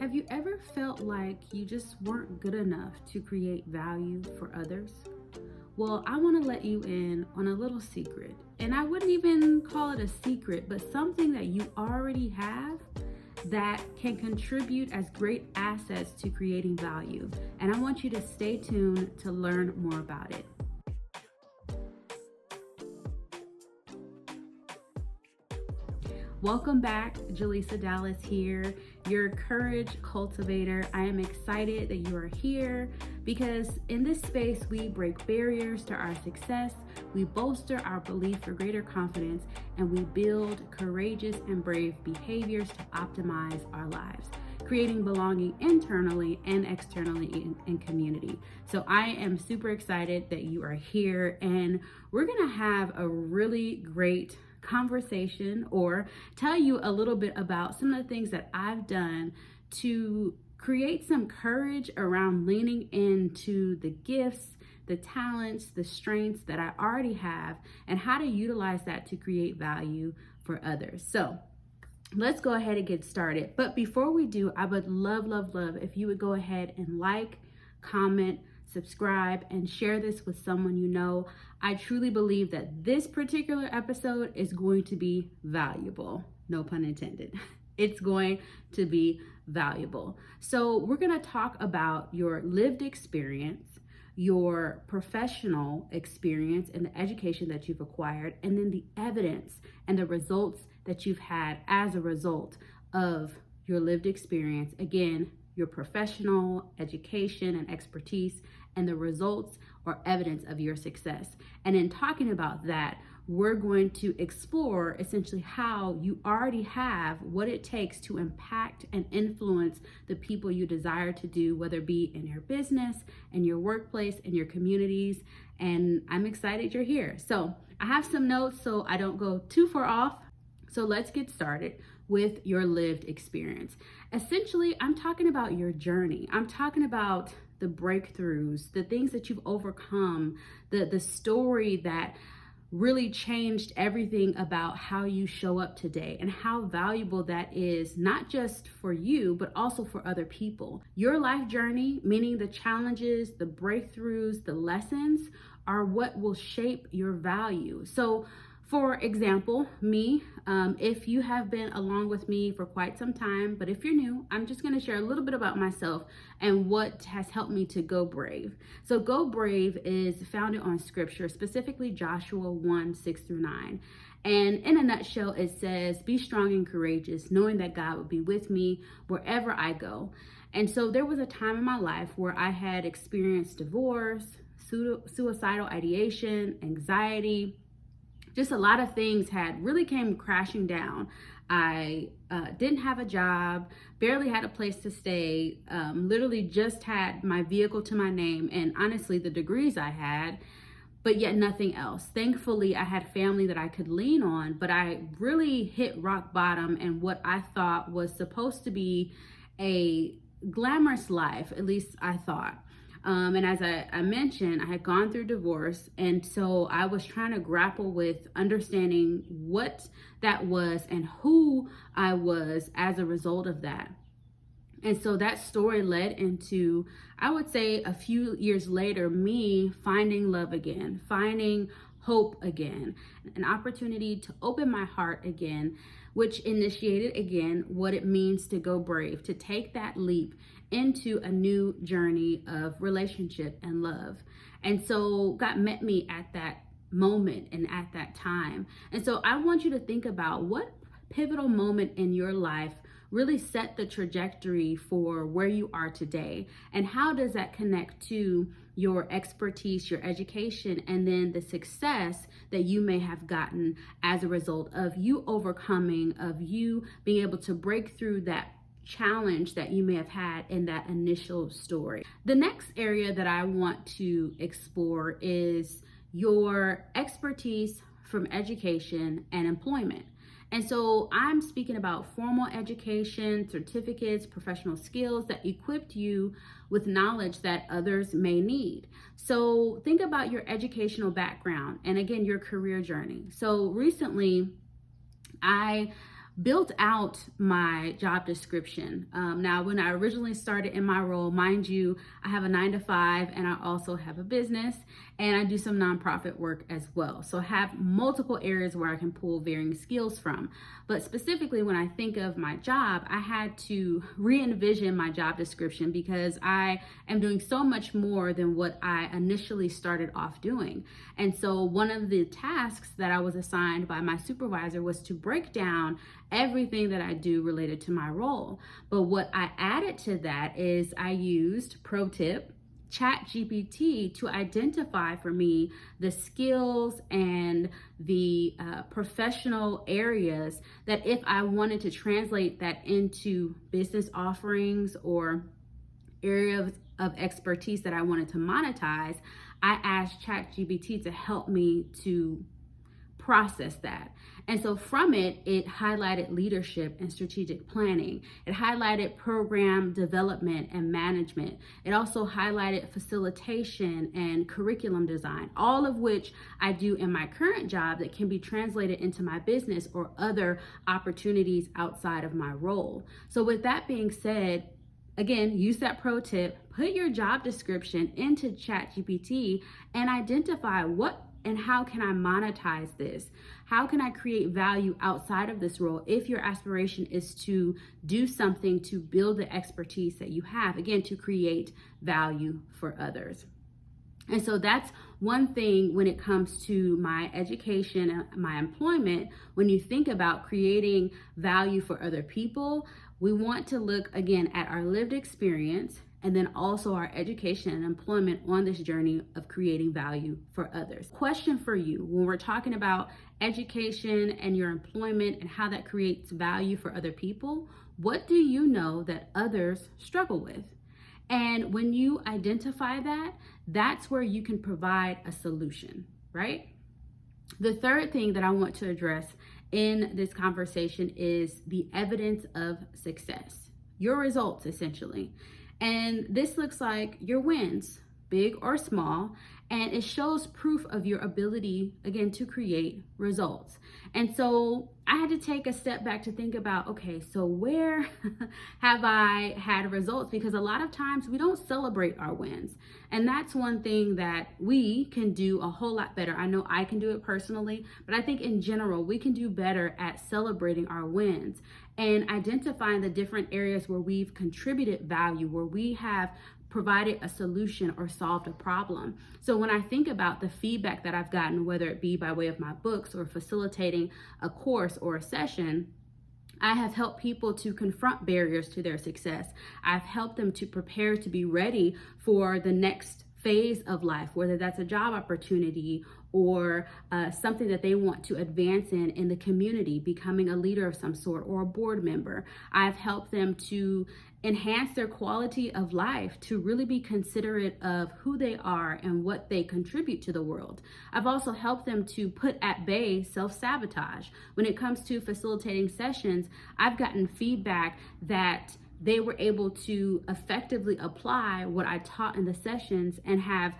Have you ever felt like you just weren't good enough to create value for others? Well, I want to let you in on a little secret. And I wouldn't even call it a secret, but something that you already have that can contribute as great assets to creating value. And I want you to stay tuned to learn more about it. Welcome back, Jaleesa Dallas here, your courage cultivator. I am excited that you are here because in this space, we break barriers to our success, we bolster our belief for greater confidence, and we build courageous and brave behaviors to optimize our lives, creating belonging internally and externally in community. So I am super excited that you are here, and we're gonna have a really great conversation or tell you a little bit about some of the things that I've done to create some courage around leaning into the gifts, the talents, the strengths that I already have, and how to utilize that to create value for others. So let's go ahead and get started. But before we do, I would love if you would go ahead and like, comment, subscribe, and share this with someone you know. I truly believe that this particular episode is going to be valuable. No pun intended. It's going to be valuable. So we're going to talk about your lived experience, your professional experience, and the education that you've acquired, and then the evidence and the results that you've had as a result of your lived experience. Again, your professional education and expertise, and the results or evidence of your success. And in talking about that, we're going to explore essentially how you already have what it takes to impact and influence the people you desire to do, whether it be in your business, in your workplace, in your communities. And I'm excited you're here. So I have some notes so I don't go too far off. So let's get started with your lived experience. Essentially, I'm talking about your journey. I'm talking about the breakthroughs, the things that you've overcome, the story that really changed everything about how you show up today and how valuable that is, not just for you, but also for other people. Your life journey, meaning the challenges, the breakthroughs, the lessons, are what will shape your value. So for example, me, if you have been along with me for quite some time, but if you're new, I'm just going to share a little bit about myself and what has helped me to go brave. So go brave is founded on scripture, specifically Joshua 1:6-9. And in a nutshell, it says, be strong and courageous, knowing that God will be with me wherever I go. And so there was a time in my life where I had experienced divorce, suicidal ideation, anxiety. Just a lot of things had really came crashing down. I didn't have a job, barely had a place to stay, literally just had my vehicle to my name and honestly the degrees I had, but yet nothing else. Thankfully, I had family that I could lean on, but I really hit rock bottom and what I thought was supposed to be a glamorous life, at least I thought. And as I mentioned, I had gone through divorce. And so I was trying to grapple with understanding what that was and who I was as a result of that. And so that story led into, I would say a few years later, me finding love again, finding hope again, an opportunity to open my heart again, which initiated again what it means to go brave, to take that leap into a new journey of relationship and love. And so God met me at that moment and at that time. And so I want you to think about what pivotal moment in your life really set the trajectory for where you are today, and how does that connect to your expertise, your education, and then the success that you may have gotten as a result of you overcoming, of you being able to break through that challenge that you may have had in that initial story. The next area that I want to explore is your expertise from education and employment. And so I'm speaking about formal education, certificates, professional skills that equipped you with knowledge that others may need. So think about your educational background and again, your career journey. So recently I built out my job description. Now, when I originally started in my role, mind you, I have a 9 to 5 and I also have a business and I do some nonprofit work as well. So I have multiple areas where I can pull varying skills from. But specifically, when I think of my job, I had to re-envision my job description because I am doing so much more than what I initially started off doing. And so one of the tasks that I was assigned by my supervisor was to break down everything that I do related to my role. But what I added to that is I used, pro tip, ChatGPT to identify for me the skills and the professional areas that if I wanted to translate that into business offerings or areas of expertise that I wanted to monetize, I asked ChatGPT to help me to process that. And so from it, it highlighted leadership and strategic planning. It highlighted program development and management. It also highlighted facilitation and curriculum design, all of which I do in my current job that can be translated into my business or other opportunities outside of my role. So with that being said, again, use that pro tip, put your job description into ChatGPT and identify what and how can I monetize this? How can I create value outside of this role if your aspiration is to do something to build the expertise that you have, again, to create value for others. And so that's one thing when it comes to my education and my employment. When you think about creating value for other people, we want to look again at our lived experience and then also our education and employment on this journey of creating value for others. Question for you, when we're talking about education and your employment and how that creates value for other people, what do you know that others struggle with? And when you identify that, that's where you can provide a solution, right? The third thing that I want to address in this conversation is the evidence of success, your results essentially. And this looks like your wins, big or small, and it shows proof of your ability, again, to create results. And so I had to take a step back to think about, okay, so where have I had results? Because a lot of times we don't celebrate our wins. And that's one thing that we can do a whole lot better. I know I can do it personally, but I think in general, we can do better at celebrating our wins and identifying the different areas where we've contributed value, where we have provided a solution or solved a problem. So when I think about the feedback that I've gotten, whether it be by way of my books or facilitating a course or a session, I have helped people to confront barriers to their success. I've helped them to prepare to be ready for the next phase of life, whether that's a job opportunity or something that they want to advance in the community, becoming a leader of some sort or a board member. I've helped them to enhance their quality of life, to really be considerate of who they are and what they contribute to the world. I've also helped them to put at bay self-sabotage. When it comes to facilitating sessions, I've gotten feedback that they were able to effectively apply what I taught in the sessions and have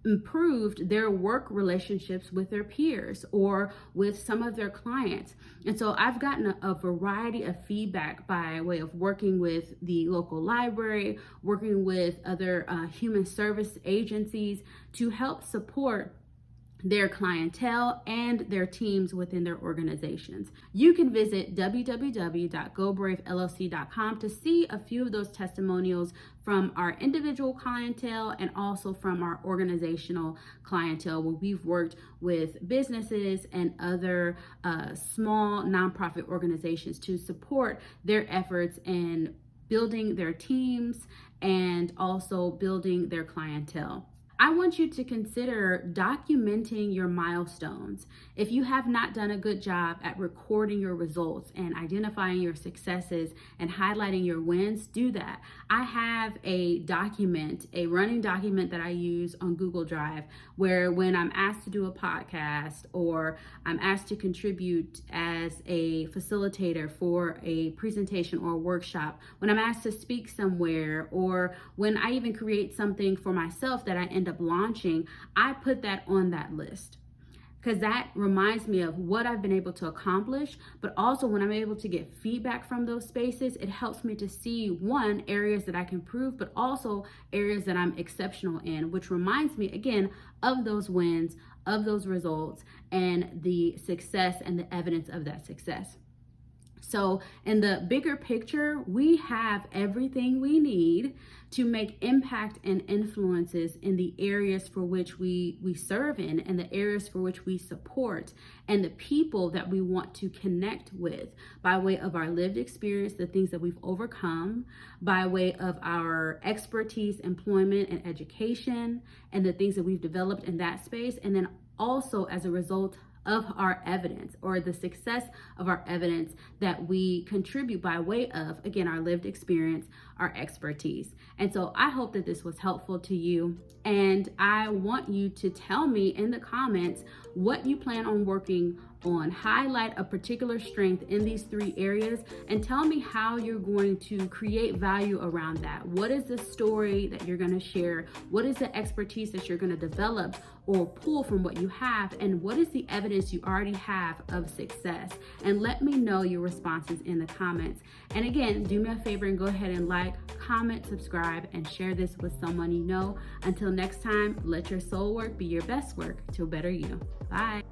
improved their work relationships with their peers or with some of their clients. And so I've gotten a variety of feedback by way of working with the local library, working with other human service agencies to help support their clientele and their teams within their organizations. You can visit www.gobraveLLC.com to see a few of those testimonials from our individual clientele and also from our organizational clientele, where we've worked with businesses and other small nonprofit organizations to support their efforts in building their teams and also building their clientele. I want you to consider documenting your milestones. If you have not done a good job at recording your results and identifying your successes and highlighting your wins, do that. I have a document, a running document that I use on Google Drive, where when I'm asked to do a podcast or I'm asked to contribute as a facilitator for a presentation or a workshop, when I'm asked to speak somewhere, or when I even create something for myself that I end up launching, I put that on that list. because that reminds me of what I've been able to accomplish. But also when I'm able to get feedback from those spaces, it helps me to see, one, areas that I can improve, but also areas that I'm exceptional in, which reminds me again of those wins, of those results, and the success and the evidence of that success. So in the bigger picture, we have everything we need to make impact and influences in the areas for which we serve in, and the areas for which we support, and the people that we want to connect with by way of our lived experience, the things that we've overcome, by way of our expertise, employment, and education, and the things that we've developed in that space, and then also as a result of our evidence, or the success of our evidence that we contribute by way of, again, our lived experience, our expertise. And so I hope that this was helpful to you. And I want you to tell me in the comments what you plan on working on. Highlight a particular strength in these 3 areas and tell me how you're going to create value around that. What is the story that you're going to share? What is the expertise that you're going to develop or pull from what you have? And what is the evidence you already have of success? And let me know your responses in the comments. And again, do me a favor and go ahead and like, comment, subscribe, and share this with someone you know. Until next time, let your soul work be your best work to a better you. Bye.